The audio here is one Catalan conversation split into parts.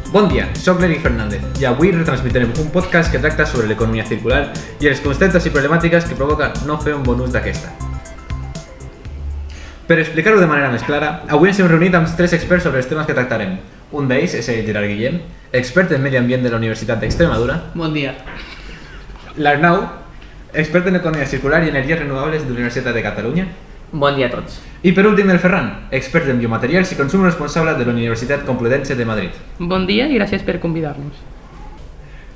Bon dia, soc l'Eric Fernández i avui retransmitirem un podcast que tracta sobre l'economia circular i els conceptes i problemàtiques que provoca no fer un bon ús d'aquesta. Per explicar-ho de manera més clara, avui ens hem reunit amb 3 experts sobre els temes que tractarem. Un d'ells és el Gerard Guillem, expert en medi ambient de la Universitat d'Extremadura. Bon dia. L'Arnau, expert en economia circular i energies renovables de la Universitat de Catalunya. Bon dia a tots. I per últim el Ferran, expert en biomaterials i consum responsable de la Universitat Complutense de Madrid. Bon dia i gràcies per convidar-nos.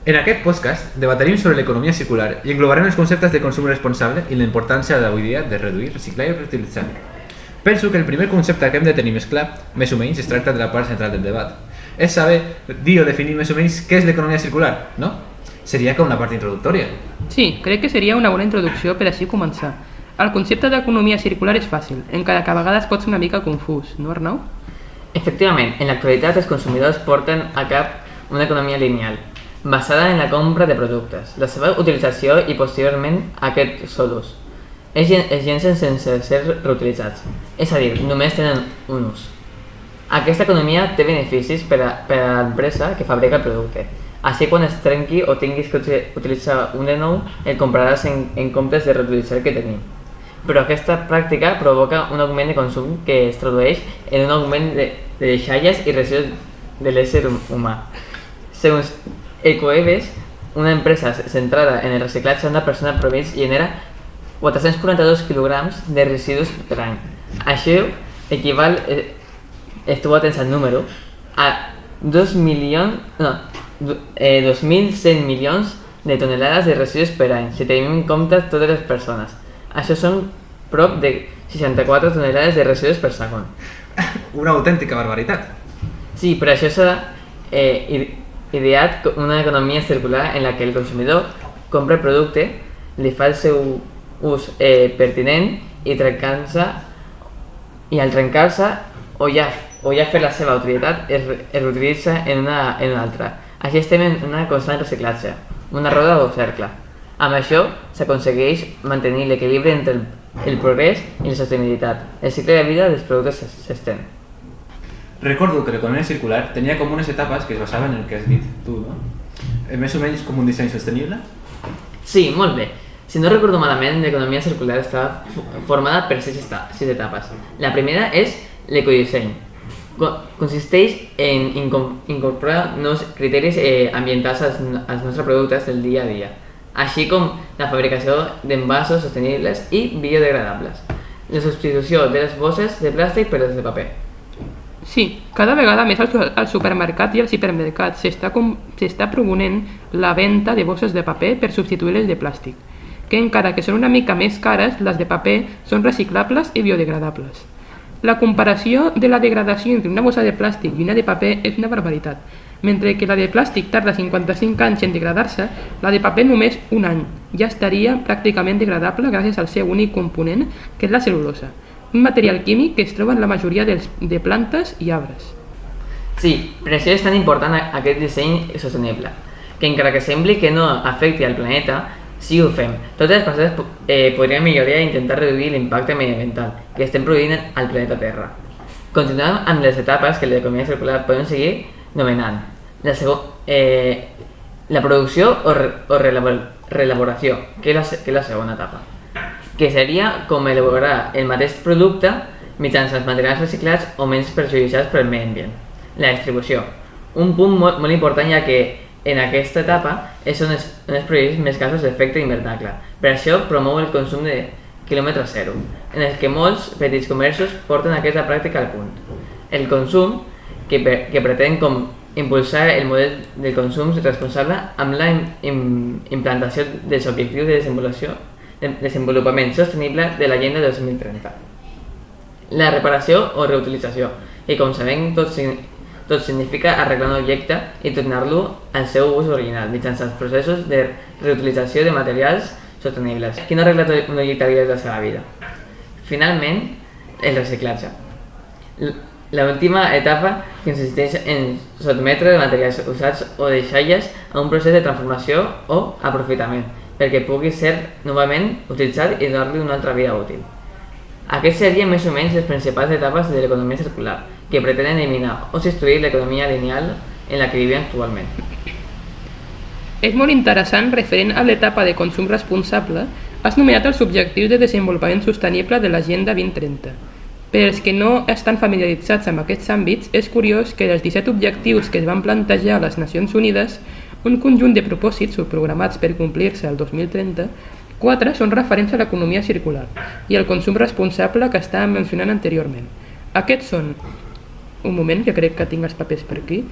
En aquest podcast debaterim sobre l'economia circular i englobarem els conceptes de consum responsable i la importància d'avui dia de reduir, reciclar i reutilitzar. Penso que el primer concepte que hem de tenir més clar, més o menys, es tracta de la part central del debat. És saber dir o definir més o menys què és l'economia circular, no? Seria com una part introductòria. Sí, crec que seria una bona introducció per així començar. El concepte d'economia circular és fàcil, encara que a vegades pot ser una mica confús, no, Arnau? Efectivament, en l'actualitat els consumidors porten a cap una economia lineal, basada en la compra de productes, la seva utilització i posteriorment aquest sol ús. Es llencen sense ser reutilitzats, és a dir, només tenen un ús. Aquesta economia té beneficis per a l'empresa que fabrica el producte. Així quan es trenqui o tinguis que utilitzar un de nou, el compraràs en comptes de reutilitzar el que tenim. Però aquesta pràctica provoca un augment de consum que es tradueix en un augment de deixalles i residus de l'ésser humà. Segons Ecoembes, una empresa centrada en el reciclatge d'una persona promès genera 442 kg de residus per any. Això equival, esteu atents al número, a 2.100 milions de tonelades de residus per any, si tenim en compte totes les persones. Això són prop de 64 tonelades de residus per segon. Una autèntica barbaritat. Sí, per això s'ha ideat una economia circular en la que el consumidor compra el producte, li fa el seu ús pertinent i al trencar-se o ja fer la seva utilitat es reutilitza en una altra. Així estem en una constant reciclatge, una roda o cercle. Amb això s'aconsegueix mantenir l'equilibri entre el progrés i la sostenibilitat. El cicle de vida dels productes s'estén. Recordo que l'economia circular tenia com unes etapes que es basaven en el que has dit tu, no? Més o menys com un disseny sostenible? Sí, molt bé. Si no recordo malament, l'economia circular està formada per 6 etapes. La primera és l'ecodisseny. Consisteix en incorporar nous criteris ambientals als nostres productes del dia a dia, així com la fabricació d'envasos sostenibles i biodegradables, la substitució de les bosses de plàstic per les de paper. Sí, cada vegada més al supermercat i als hipermercats s'està proponent la venda de bosses de paper per substituir les de plàstic, que encara que són una mica més cares, les de paper són reciclables i biodegradables. La comparació de la degradació entre una bossa de plàstic i una de paper és una barbaritat. Mentre que la de plàstic tarda 55 anys en degradar-se, la de paper només un any. Ja estaria pràcticament degradable gràcies al seu únic component, que és la cel·lulosa, un material químic que es troba en la majoria de plantes i arbres. Sí, per això és tan important aquest disseny sostenible, que encara que sembli que no afecti al planeta, sí ho fem. Totes les persones podrien millorar i intentar reduir l'impacte mediambiental que estem produint al planeta Terra. Continuem amb les etapes que l'economia circular podem seguir nomenant. La producció o reelaboració, que és la segona etapa, que seria com elaborar el mateix producte mitjançant els materials reciclats o menys perjudiciats per al medi ambient. La distribució, un punt molt important, ja que en aquesta etapa és on es produeix més gasos d'efecte hivernacle. Per això promou el consum de quilòmetre zero, en el que molts petits comerços porten aquesta pràctica al punt. El consum, que pretén impulsar el model de consum responsable amb la implantació dels objectius de desenvolupament sostenible de l'Agenda 2030. La reparació o reutilització, que com sabem tot significa arreglar un objecte i tornar-lo al seu ús original mitjançant processos de reutilització de materials sostenibles, que no arregla un objecte al llarg de la seva vida. Finalment, el reciclatge. L'última etapa consisteix en sotmetre materials usats o deixalles a un procés de transformació o aprofitament, perquè pugui ser novament utilitzat i donar-li una altra vida útil. Aquests serien més o menys les principals etapes de l'economia circular, que pretenen eliminar o substituir l'economia lineal en la que vivim actualment. És molt interessant, referent a l'etapa de consum responsable, has nomenat els objectius de desenvolupament sostenible de l'Agenda 2030. Per als que no estan familiaritzats amb aquests àmbits, és curiós que dels 17 objectius que es van plantejar a les Nacions Unides, un conjunt de propòsits programats per complir-se el 2030, 4 són referents a l'economia circular i el consum responsable que estàvem mencionant anteriorment. Aquests són, un moment que crec que tinc els papers per aquí,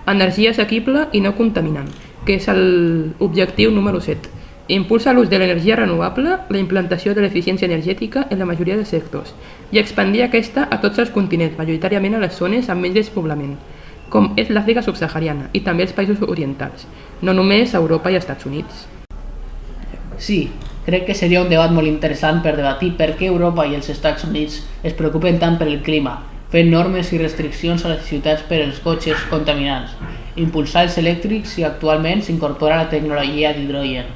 energia assequible i no contaminant, que és l'objectiu número 7. Impulsa l'ús de l'energia renovable, la implantació de l'eficiència energètica en la majoria dels sectors i expandir aquesta a tots els continents, majoritàriament a les zones amb menys despoblament, com és l'Àfrica subsahariana i també els països orientals, no només a Europa i als Estats Units. Sí, crec que seria un debat molt interessant per debatir per què Europa i els Estats Units es preocupen tant per el clima, fent normes i restriccions a les ciutats per als cotxes contaminants, impulsar els elèctrics si actualment s'incorpora la tecnologia d'hidrogen.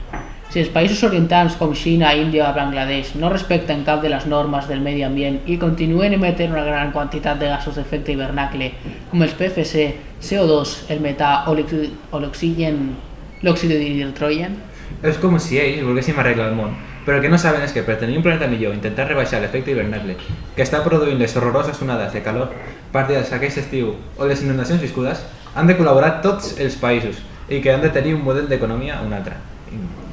Si els països orientals com Xina, Índia o Bangladesh no respecten cap de les normes del medi ambient i continuen emetent una gran quantitat de gasos d'efecte hivernacle, com els PFC, CO2, el metà o l'òxid d'hidrogen, és com si ells volguéssim arreglar el món, però el que no saben és que per tenir un planeta millor i intentar rebaixar l'efecte hivernacle que està produint les horroroses onades de calor partides aquest estiu o les inundacions viscudes, han de col·laborar tots els països i que han de tenir un model d'economia o un altre.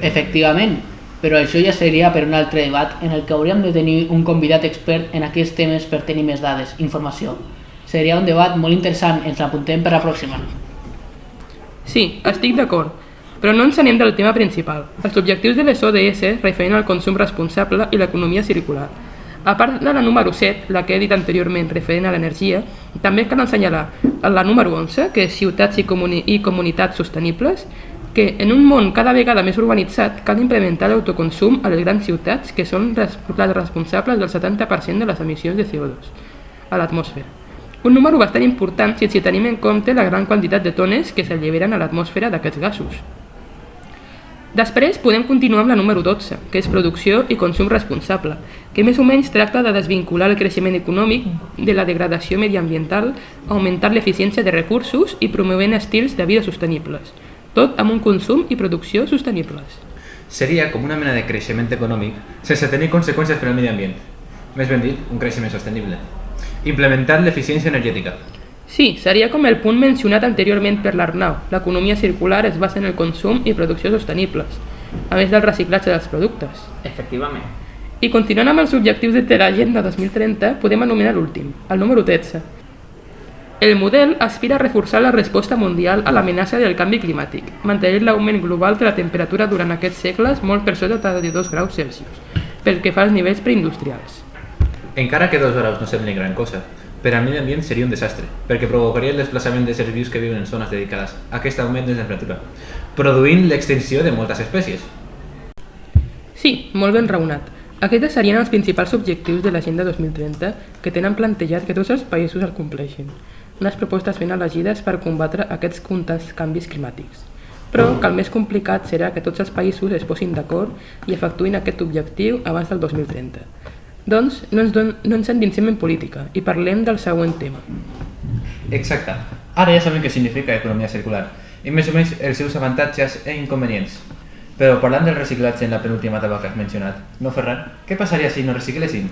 Efectivament, però això ja seria per un altre debat en el que hauríem de tenir un convidat expert en aquests temes per tenir més dades, informació. Seria un debat molt interessant, ens l'apuntem per la pròxima. Sí, estic d'acord, però no ens anem del tema principal, els objectius de les ODS referent al consum responsable i l'economia circular. A part de la número 7, la que he dit anteriorment referent a l'energia, també cal assenyalar la número 11, que és ciutats i comunitats sostenibles, que en un món cada vegada més urbanitzat cal implementar l'autoconsum a les grans ciutats que són les responsables del 70% de les emissions de CO2 a l'atmosfera. Un número bastant important si tenim en compte la gran quantitat de tones que s'alliberen a l'atmosfera d'aquests gasos. Després podem continuar amb la número 12, que és producció i consum responsable, que més o menys tracta de desvincular el creixement econòmic de la degradació mediambiental, augmentar l'eficiència de recursos i promovent estils de vida sostenibles, tot amb un consum i producció sostenibles. Seria com una mena de creixement econòmic sense tenir conseqüències per al medi ambient. Més ben dit, un creixement sostenible. Implementar l'eficiència energètica. Sí, seria com el punt mencionat anteriorment per l'Arnau. L'economia circular es basa en el consum i producció sostenibles, a més del reciclatge dels productes. Efectivament. I continuant amb els objectius de l'Agenda 2030, podem anomenar l'últim, el número 13. El model aspira a reforçar la resposta mundial a l'amenaça del canvi climàtic, mantenint l'augment global de la temperatura durant aquests segles molt per sota de 2 graus Celsius, pel que fa als nivells preindustrials. Encara que 2 graus no sembli gran cosa, per al medi ambient seria un desastre, perquè provocaria el desplaçament de éssers vius que viuen en zones dedicades a aquest augment de temperatura, produint l'extinció de moltes espècies. Sí, molt ben raonat. Aquests serien els principals objectius de l'Agenda 2030 que tenen plantejat que tots els països el compleixin. Unes propostes ben elegides per combatre aquests canvis climàtics. Però que el més complicat serà que tots els països es posin d'acord i efectuïn aquest objectiu abans del 2030. Doncs no ens endinsem en política i parlem del següent tema. Exacte. Ara ja sabem què significa economia circular i més o menys els seus avantatges i inconvenients. Però parlant del reciclatge en la penúltima etapa que has mencionat, no, Ferran, què passaria si no recicléssim?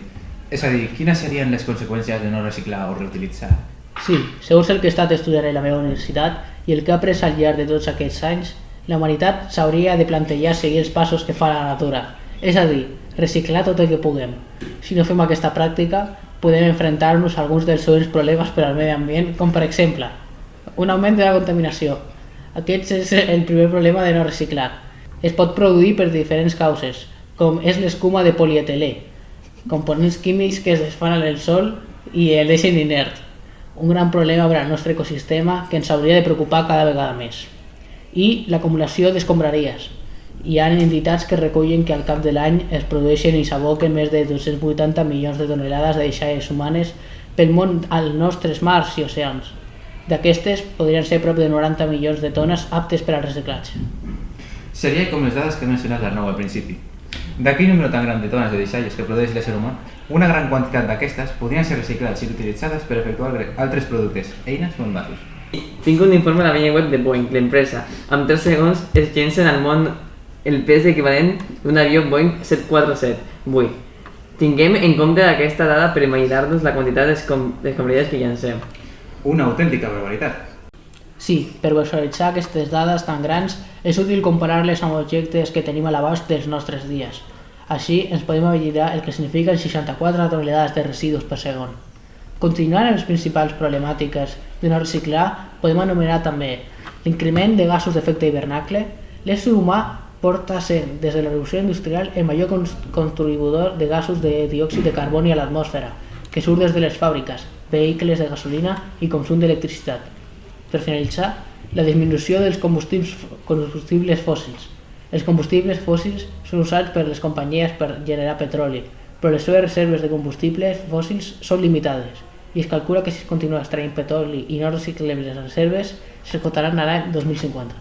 És a dir, quines serien les conseqüències de no reciclar o reutilitzar? Sí, segons el que he estat estudiant a la meva universitat i el que he après al llarg de tots aquests anys, la humanitat s'hauria de plantejar seguir els passos que fa la natura, és a dir, reciclar tot el que puguem. Si no fem aquesta pràctica, podem enfrontar-nos a alguns dels següents problemes per al medi ambient, com per exemple, un augment de la contaminació. Aquest és el primer problema de no reciclar. Es pot produir per diferents causes, com és l'escuma de polietilè, components químics que es desfan en el sol i el deixen inert. Un gran problema per al nostre ecosistema que ens hauria de preocupar cada vegada més. I l'acumulació d'escombraries. Hi ha entitats que recullen que al cap de l'any es produeixen i s'aboquen més de 280 milions de tonelades de deixalles humanes pel món als nostres mars i oceans. D'aquestes podrien ser prop de 90 milions de tones aptes per al reciclatge. seria com les dades que he mencionat d'Arnau al principi. D'aquí el número tan gran de tones de deixalles que produeix l'ésser humà, una gran quantitat d'aquestes podrien ser reciclades i utilitzades per efectuar altres productes, eines o envasos. Tinc un informe a la pàgina web de Boeing, l'empresa. En 3 segons es llencen al món el pes equivalent d'un avió Boeing 747-8. Tinguem en compte aquesta dada per imaginar-nos la quantitat d'escombraries que llancem. Una autèntica barbaritat. Sí, per visualitzar aquestes dades tan grans és útil comparar-les amb objectes que tenim a l'abast dels nostres dies. Així ens podem imaginar el que signifiquen 64 tonelades de residus per segon. Continuant amb les principals problemàtiques de no reciclar, podem anomenar també l'increment de gasos d'efecte hivernacle. L'ésser humà porta sent, des de la revolució industrial, el major contribuïdor de gasos de diòxid de carboni a l'atmosfera, que surt des de les fàbriques, vehicles de gasolina i consum d'electricitat. Per finalitzar, la disminució dels combustibles fòssils. Els combustibles fòssils són usats per les companyies per generar petroli, però les seves reserves de combustibles fòssils són limitades i es calcula que si es continua extraient petroli i no reciclem les reserves, s'esgotaran a l'any 2050.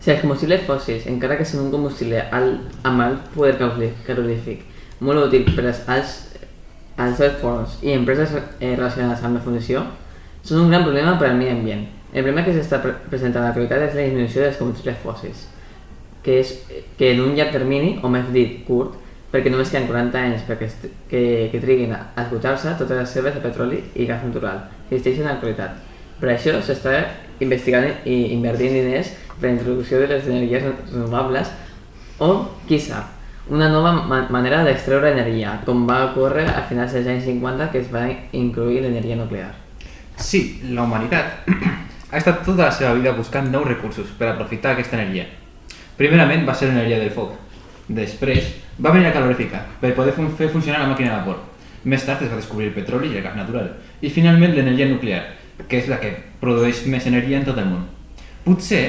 Si els combustibles fòssils, encara que són un combustible amb alt poder calorífic, molt útil per als forns i empreses relacionades amb la fundació, són un gran problema per al medi ambient. El problema que s'està presentant a l'actualitat és la disminució dels combustibles fòssils, que en un llarg termini, o més dit, curt, perquè només queden 40 anys que triguin a esgotar-se totes les reserves de petroli i gas natural que existeixen en l'actualitat. Per això s'està investigant i invertint diners per la introducció de les energies renovables o, qui sap, una nova manera d'extreure energia, com va ocórrer a finals dels anys 50 que es va incloure l'energia nuclear. Sí, la humanitat ha estat tota la seva vida buscant nous recursos per aprofitar aquesta energia. Primerament va ser l'energia del foc. Després va venir la calorífica per poder fer funcionar la màquina de vapor. Més tard es va descobrir el petroli i el gas natural. I finalment l'energia nuclear, que és la que produeix més energia en tot el món. Potser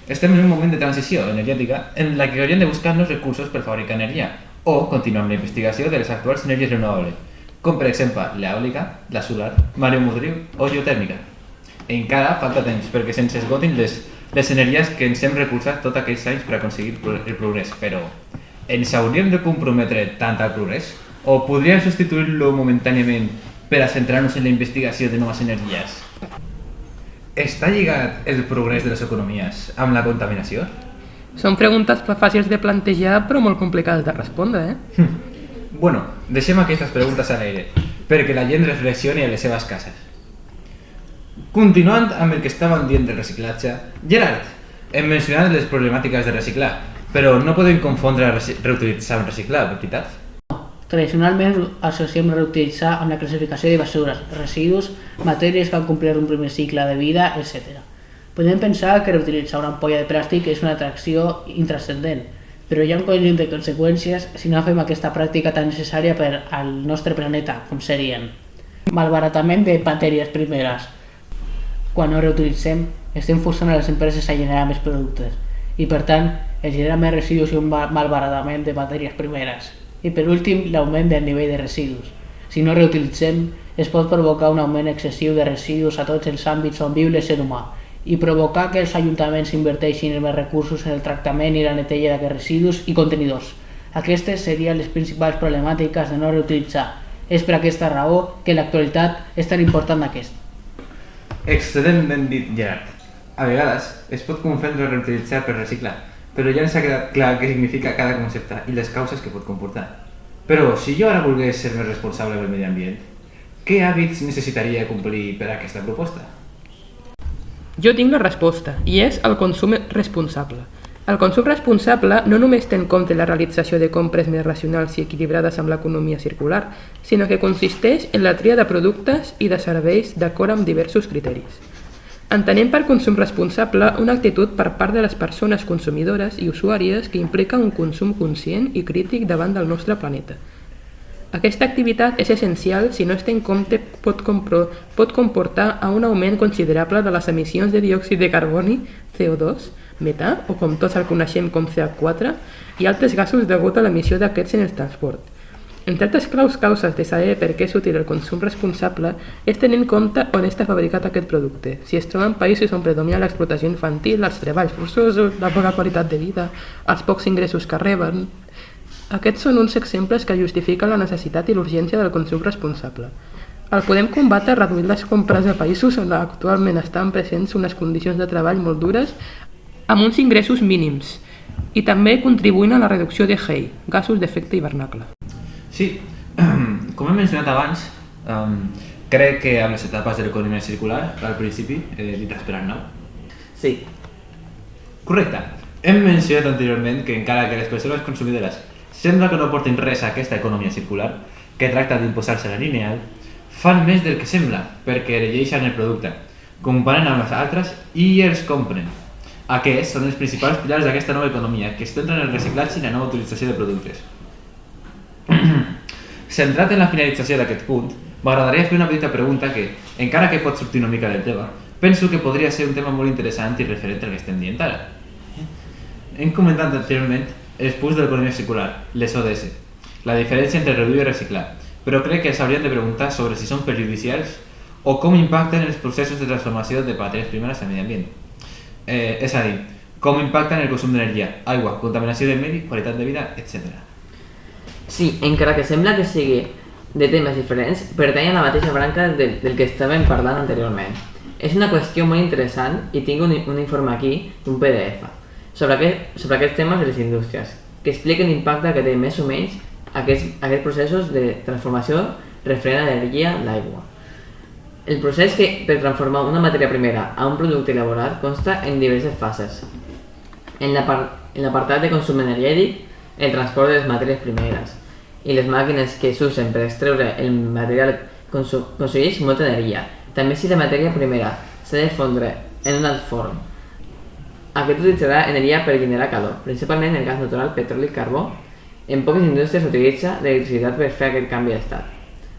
estem en un moment de transició energètica en la que hauríem de buscar nous recursos per fabricar energia o continuar amb la investigació de les actuals energies renovables, com per exemple l'eòlica, la solar, mareomotriu o geotèrmica. Encara falta temps perquè se'ns esgotin les energies que ens hem recolzat tots aquells anys per aconseguir el progrés, però ens hauríem de comprometre tant al progrés o podríem substituir-lo momentàniament per a centrar-nos en la investigació de noves energies? Està lligat el progrés de les economies amb la contaminació? Són preguntes fàcils de plantejar però molt complicades de respondre, eh? Bueno, deixem aquestes preguntes a l'aire, perquè la gent reflexioni a les seves cases. Continuant amb el que estàvem dient del reciclatge, Gerard, hem mencionat les problemàtiques de reciclar, però no podem confondre reutilitzar amb reciclar, veritat? Tradicionalment associem reutilitzar amb la classificació de basures, residus, matèries que han complert un primer cicle de vida, etc. Podem pensar que reutilitzar una ampolla de plàstic és una atracció intrascendent, però hi ha un conjunt de conseqüències si no fem aquesta pràctica tan necessària per al nostre planeta, com serien malbaratament de matèries primeres. Quan no reutilitzem, estem forçant a les empreses a generar més productes i, per tant, es genera més residus i un malbaratament de matèries primeres. I, per últim, l'augment del nivell de residus. Si no reutilitzem, es pot provocar un augment excessiu de residus a tots els àmbits on viu l'ésser humà i provocar que els ajuntaments inverteixin més recursos en el tractament i la neteja d'aquests residus i contenidors. Aquestes serien les principals problemàtiques de no reutilitzar. És per aquesta raó que l'actualitat és tan important aquest. Excel·lentment dit, Gerard. A vegades es pot confondre reutilitzar per reciclar, però ja ens ha quedat clar què significa cada concepte i les causes que pot comportar. Però si jo ara volgués ser més responsable del medi ambient, què hàbits necessitaria complir per a aquesta proposta? Jo tinc la resposta, i és el consum responsable. El consum responsable no només té en compte la realització de compres més racionals i equilibrades amb l'economia circular, sinó que consisteix en la tria de productes i de serveis d'acord amb diversos criteris. Entenem per consum responsable una actitud per part de les persones consumidores i usuàries que implica un consum conscient i crític davant del nostre planeta. Aquesta activitat és essencial si no es té en compte pot comportar a un augment considerable de les emissions de diòxid de carboni, CO2, metà, o com tots el coneixem com CO4, i altres gasos degut a l'emissió d'aquests en el transport. Entre altres causes de saber per què és útil el consum responsable és tenir en compte on està fabricat aquest producte, si es troba en països on predomina l'explotació infantil, els treballs forçosos, la poca qualitat de vida, els pocs ingressos que reben. Aquests són uns exemples que justifiquen la necessitat i l'urgència del consum responsable. El podem combatre reduint les compres a països on actualment estan presents unes condicions de treball molt dures amb uns ingressos mínims i també contribuint a la reducció de GEI, gasos d'efecte hivernacle. Sí, com he mencionat abans, crec que amb les etapes de l'economia circular, al principi, he dit esperant, no? Sí. Correcte. Hem mencionat anteriorment que encara que les persones consumidores sembla que no portin res a aquesta economia circular, que tracta d'imposar-se la lineal, fan més del que sembla, perquè elegeixen el producte, comparen amb els altres i els compren. Aquests són els principals pilars d'aquesta nova economia, que es centra en el reciclatge i la nova utilització de productes. Centrat en la finalització d'aquest punt, m'agradaria fer una petita pregunta que, encara que pot sortir una mica del tema, penso que podria ser un tema molt interessant i referent al que estem dient ara. Hem comentat anteriorment els punts de l'economia circular, les ODS, la diferència entre reduir i reciclar, però crec que s'haurien de preguntar sobre si són perjudicials o com impacten els processos de transformació de matèries primeres al medi ambient. És a dir, com impacten el consum d'energia, aigua, contaminació del medi, qualitat de vida, etc. Sí, encara que sembla que sigui de temes diferents, pertany a la mateixa branca del que estàvem parlant anteriorment. És una qüestió molt interessant i tinc un informe aquí d'un PDF sobre aquests temes de les indústries, que explica l'impacte que té més o menys aquests processos de transformació referent a l'energia l'aigua. El procés per transformar una matèria primera a un producte elaborat consta en diverses fases. En l'apartat de consum energètic, el transport de les matèries primeres i les màquines que s'usen per extreure el material consumeix molta energia. També si la matèria primera s'ha de fondre en un alt forn. Aquest utilitzarà energia per generar calor, principalment el gas natural, petroli i carbó. En poques indústries s'utilitza l'electricitat per fer aquest canvi d'estat.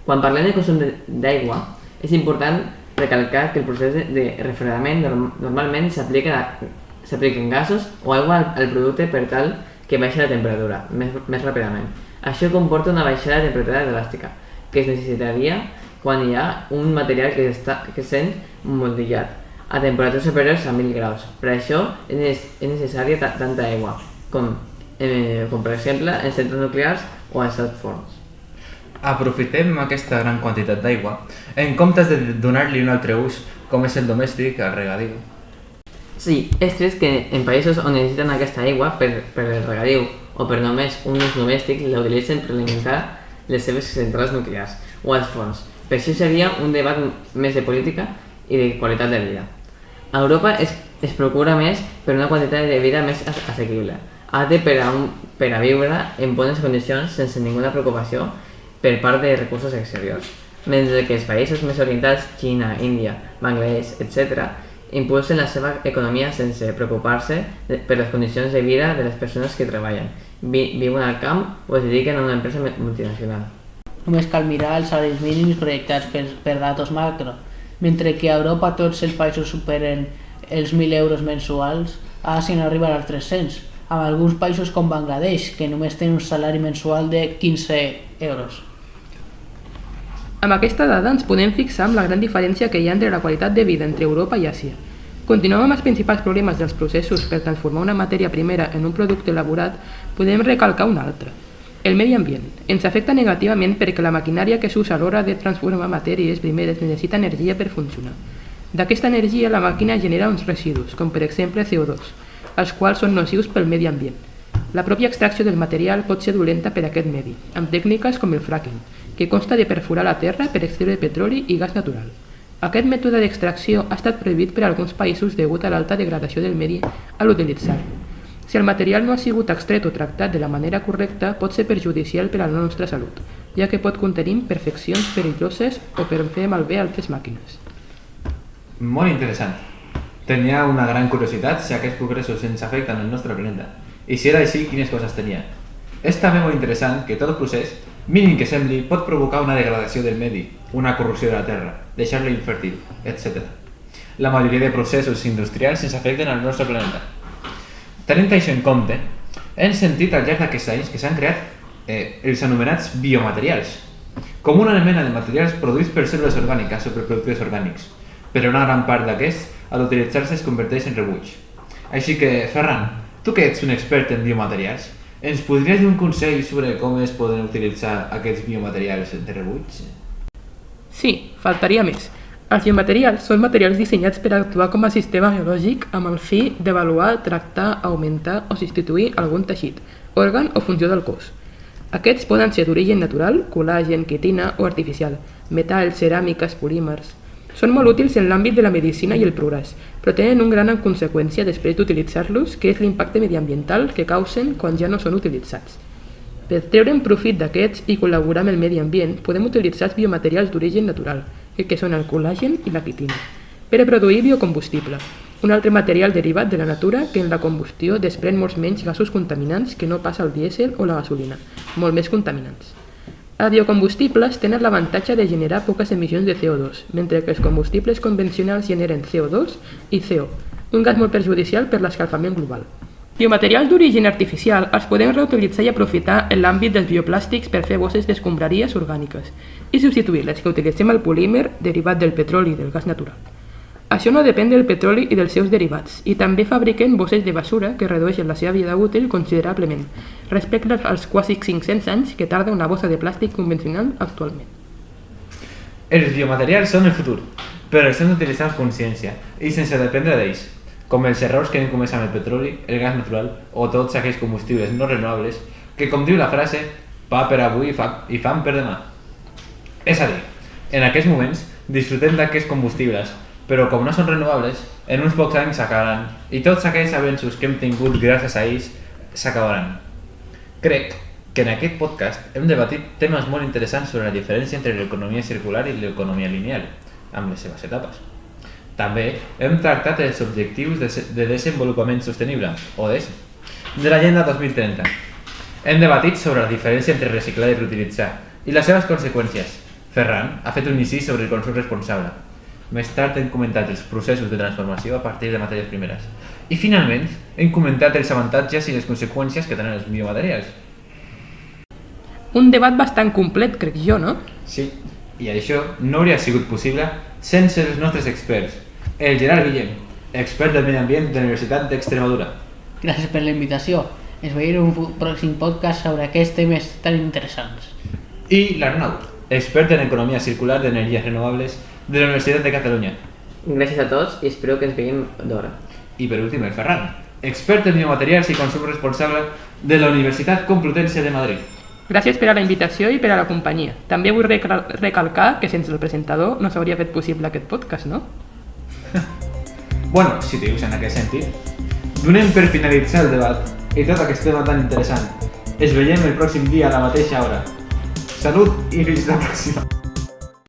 Quan parlem de consum d'aigua, és important recalcar que el procés de refredament normalment s'apliquen gasos o aigua al producte per tal que baixa la temperatura més ràpidament. Això comporta una baixada de temperatura dràstica, que es necessitaria quan hi ha un material que sent moldillat a temperatures superiors a 1000 graus. Per això és necessària tanta aigua, com per exemple en centres nuclears o als forns. Aprofitem aquesta gran quantitat d'aigua en comptes de donar-li un altre ús, com és el domèstic, el regadiu. Sí, és trist que en països on necessiten aquesta aigua per el regadiu o per només un ús domèstic la utilitzen per alimentar les seves centrals nuclears o els forns. Per això seria un debat més de política i de qualitat de vida. A Europa es procura més per una quantitat de vida més assequible, apte per a viure en bones condicions sense ninguna preocupació per part de recursos exteriors, mentre que els països més orientats, Xina, Índia, Bangladesh, etc., impulsen la seva economia sense preocupar-se per les condicions de vida de les persones que treballen, viuen al camp o es dediquen a una empresa multinacional. Només cal mirar els salaris mínims projectats per datos macro. Mentre que a Europa tots els països superen els 1.000 euros mensuals, a Àsia no arriben als 300, amb alguns països com Bangladesh, que només tenen un salari mensual de 15 euros. Amb aquesta dada ens podem fixar en la gran diferència que hi ha entre la qualitat de vida entre Europa i Àsia. Continuem amb els principals problemes dels processos per transformar una matèria primera en un producte elaborat, podem recalcar un altre. El medi ambient. Ens afecta negativament perquè la maquinària que s'usa a l'hora de transformar matèries primeres necessita energia per funcionar. D'aquesta energia la màquina genera uns residus, com per exemple CO2, els quals són nocius pel medi ambient. La pròpia extracció del material pot ser dolenta per a aquest medi, amb tècniques com el fracking, que consta de perforar la terra per extreure petroli i gas natural. Aquest mètode d'extracció ha estat prohibit per a alguns països degut a l'alta degradació del medi a l'utilitzar-lo. Si el material no ha sigut extret o tractat de la manera correcta, pot ser perjudicial per a la nostra salut, ja que pot contenir imperfeccions perilloses o per fer malbé altres màquines. Molt interessant. Tenia una gran curiositat si aquests progressos ens afecten el nostre planeta, i si era així, quines coses tenia. És també molt interessant que tot procés, mínim que sembli, pot provocar una degradació del medi, una corrosió de la terra, deixar-la infèrtil, etc. La majoria de processos industrials ens afecten al nostre planeta. Tenint això en compte, hem sentit al llarg d'aquests anys que s'han creat els anomenats biomaterials, com una mena de materials produïts per cèl·lules orgàniques o per productes orgànics, però una gran part d'aquests, al utilitzar-se, es converteix en rebuig. Així que, Ferran, tu que ets un expert en biomaterials, ens podries dir un consell sobre com es poden utilitzar aquests biomaterials de rebuig? Sí, faltaria més. Els biomaterials són materials dissenyats per actuar com a sistema biològic amb el fi d'avaluar, tractar, augmentar o substituir algun teixit, òrgan o funció del cos. Aquests poden ser d'origen natural, col·làgen, quitina o artificial, metalls, ceràmiques, polímers. Són molt útils en l'àmbit de la medicina i el progrés, però tenen un gran conseqüència després d'utilitzar-los, que és l'impacte mediambiental que causen quan ja no són utilitzats. Per treure'n profit d'aquests i col·laborar amb el medi ambient, podem utilitzar els biomaterials d'origen natural, que són el col·làgen i la quitina, per a produir biocombustible, un altre material derivat de la natura que en la combustió desprèn molts menys gasos contaminants que no passa el dièsel o la gasolina, molt més contaminants. Els biocombustibles tenen l'avantatge de generar poques emissions de CO2, mentre que els combustibles convencionals generen CO2 i CO, un gas molt perjudicial per l'escalfament global. Biomaterials d'origen artificial els podem reutilitzar i aprofitar en l'àmbit dels bioplàstics per fer bosses d'escombraries orgàniques i substituir les que utilitzem el polímer derivat del petroli i del gas natural. Això no depèn del petroli i dels seus derivats, i també fabriquen bosses de basura que redueixen la seva vida útil considerablement, respecte als quasi 500 anys que tarda una bossa de plàstic convencional actualment. Els biomaterials són el futur, però els hem d'utilitzar amb consciència i sense dependre d'ells, com els errors que hem comès amb el petroli, el gas natural o tots aquells combustibles no renovables que, com diu la frase, pa per avui i fam per demà. És a dir, en aquests moments disfrutem d'aquests combustibles, però com no són renovables, en uns pocs anys s'acabaran i tots aquells avenços que hem tingut gràcies a ells s'acabaran. Crec que en aquest podcast hem debatit temes molt interessants sobre la diferència entre l'economia circular i l'economia lineal, amb les seves etapes. També hem tractat els objectius de desenvolupament sostenible, ODS, de l'Agenda 2030. Hem debatit sobre la diferència entre reciclar i reutilitzar i les seves conseqüències. Ferran ha fet un incís sobre el consum responsable. Més tard hem comentat els processos de transformació a partir de matèries primeres. I finalment hem comentat els avantatges i les conseqüències que tenen els biomaterials. Un debat bastant complet, crec jo, no? Sí, i això no hauria sigut possible sense els nostres experts. El Gerard Guillem, expert del medi ambient de la Universitat d'Extremadura. Gràcies per la invitació. Ens veiem en un pròxim podcast sobre aquests temes tan interessants. I l'Arnau, expert en economia circular d'energies renovables de la Universitat de Catalunya. Gràcies a tots i espero que ens veiem d'hora. I per últim el Ferran, expert en biomaterials i consum responsable de la Universitat Complutense de Madrid. Gràcies per a la invitació i per a la companyia. També vull recalcar que sense el presentador no s'hauria fet possible aquest podcast, no? Bueno, si dius en aquest sentit, donem per finalitzar el debat i tot aquest tema tan interessant. Es veiem el pròxim dia a la mateixa hora. Salut i fins la pròxima!